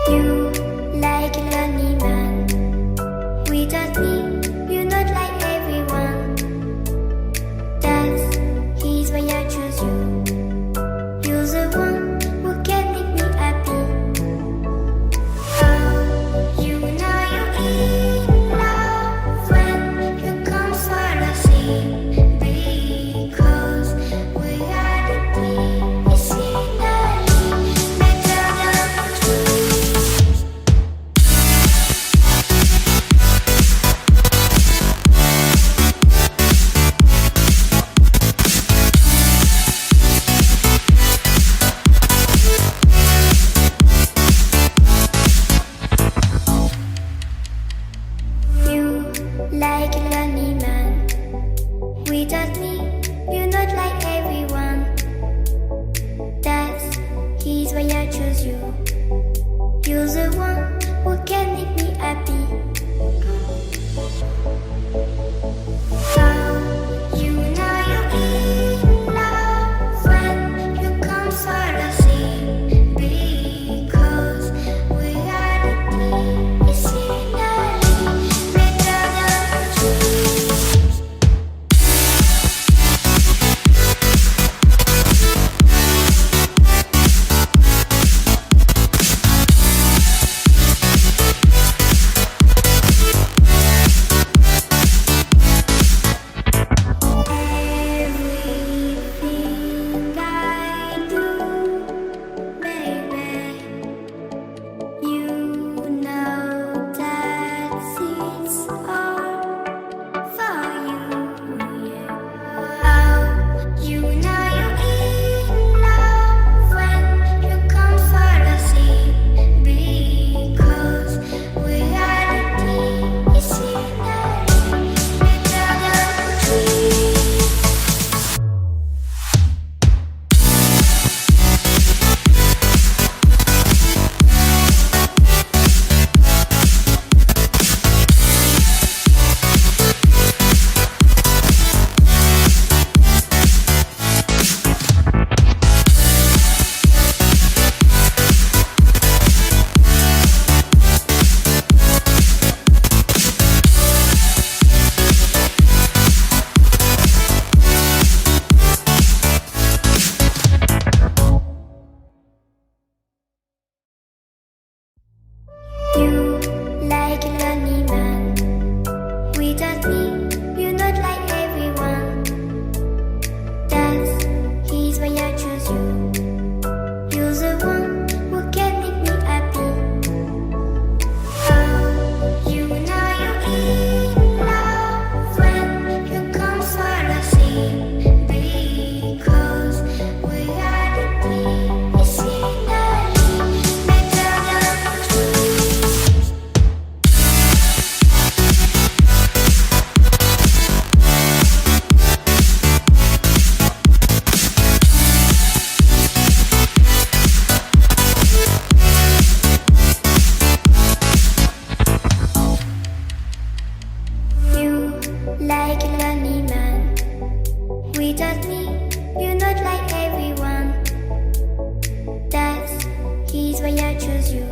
You like a lonely man. Without me, you're not like everyone. That's he's why I choose you. You're the one who can make me happy. Oh, you know you're in love when you come for the sea. Because reality is finally better than dreams. You like a lonely man. Without me, you're not like everyone. That's he's why I choose you. You're the one who can make me happy. Oh, you know you're in love when you come for the sea. Because reality is finally better than dreams. Everything I do, baby, you know that it's all for you, yeah. Oh, you know you're in love when you come for the sea. Because reality is finally better than dreams. You like a lonely man. Without me, you're not like everyone. That's he's why I choose you. You're the one who can make me happy. Oh, you know you're in love when you come for the sea. Because reality is finally better than dreams. You like a lonely man. Without me, you're not like everyone. That's he's why I choose you.